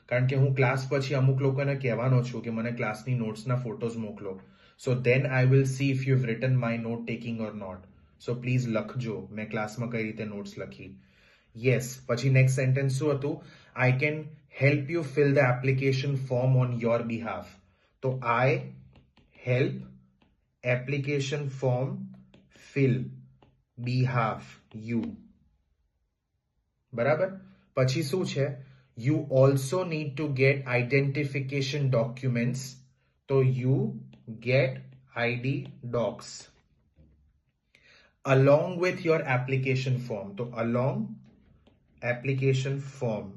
કારણ કે હું ક્લાસ પછી અમુક લોકોને કહેવાનો છું કે મને ક્લાસની નોટ્સના ફોટોઝ મોકલો. So then I will see if you written my note taking or not. So please લખજો મેં ક્લાસમાં કઈ રીતે નોટ્સ લખી. યસ. પછી નેક્સ્ટ સેન્ટેન્સ શું હતું? I can help you fill the application form on your behalf. તો I help application form fill behalf you. બરાબર. પછી શું છે? You also need to get identification documents. તો you get ID docs along with your application form. તો along application form.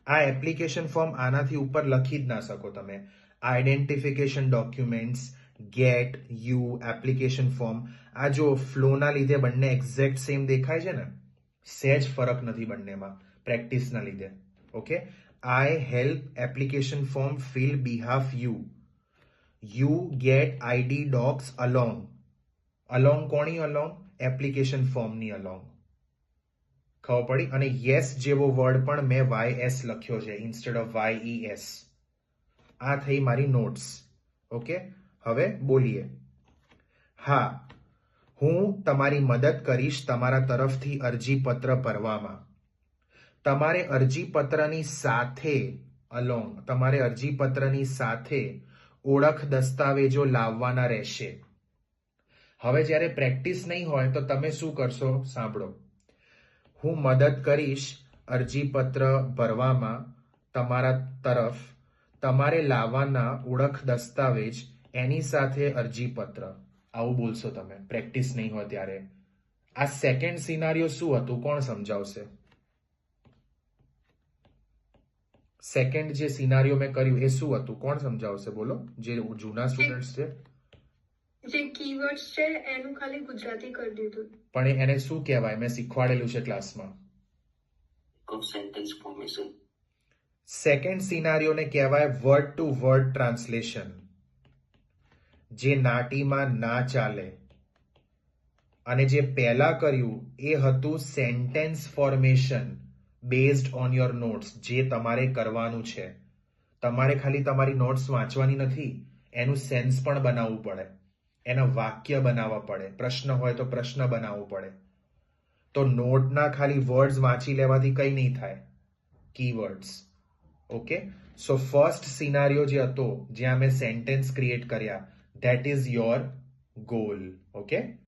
આ application form આનાથી ઉપર લખી જ ના શકો તમે. Identification documents, get, you, application form. આ જો ફ્લોના લીધે બંને એક્ઝેક્ટ સેમ દેખાય છે ને, સહેજ ફરક નથી બંનેમાં પ્રેક્ટિસના લીધે. Okay. I help application form fill behalf you. You get ID docs along. Along કોની અલોંગ? એપ્લિકેશન ફોર્મની અલોંગ. ખબર પડી? અને યસ જેવો વર્ડ પણ મેં YS લખ્યો છે ઇન્સ્ટેડ ઓફ YES. આ થઈ મારી નોટ્સ. ઓકે. હવે બોલીએ. હા, હું તમારી મદદ કરીશ તમારા તરફથી અરજીપત્ર ભરવામાં. તમારે અરજીપત્રની સાથે અલોંગ, તમારે અરજીપત્રની સાથે ઓળખ દસ્તાવેજો લાવવાના રહેશે. હવે જ્યારે પ્રેક્ટિસ નહીં હોય તો તમે શું કરશો? સાંભળો. હું મદદ કરીશ અરજીપત્ર ભરવામાં તમારા તરફ. તમારે લાવવાના ઓળખ દસ્તાવેજ, એની સાથે અરજીપત્ર. આવું બોલશો તમે પ્રેક્ટિસ નહીં હોય ત્યારે. આ સેકન્ડ સિનારિયો શું હતું? કોણ સમજાવશે? સેકન્ડ જે સિનારિયો મેં કર્યું એ શું હતું? કોણ સમજાવશે? બોલો, જે જૂના સ્ટુડન્ટ્સ છે. જે કીવર્ડ્સ છે એનું ખાલી ગુજરાતી કરી દીધું. પણ એને શું કહેવાય? મેં શીખવાડેલું છે ક્લાસમાં. Sentence formation. સેકન્ડ સિનારિયોને કહેવાય વર્ડ ટુ વર્ડ ટ્રાન્સલેશન. જે નાટીમાં ના ચાલે. અને જે પહેલા કર્યું એ હતું sentence formation based on your notes. જે તમારે કરવાનું છે. તમારે ખાલી તમારી નોટ્સ વાંચવાની નથી, એનું સેન્સ પણ બનાવવું પડે, એના વાક્ય બનાવવા પડે, પ્રશ્ન હોય તો પ્રશ્ન બનાવવું પડે. તો નોટના ખાલી વર્ડ્સ વાંચી લેવાથી કંઈ નહીં થાય. Keywords. Okay. So first scenario જે હતો જ્યાં મેં સેન્ટેન્સ ક્રિએટ કર્યા, that is your goal. Okay.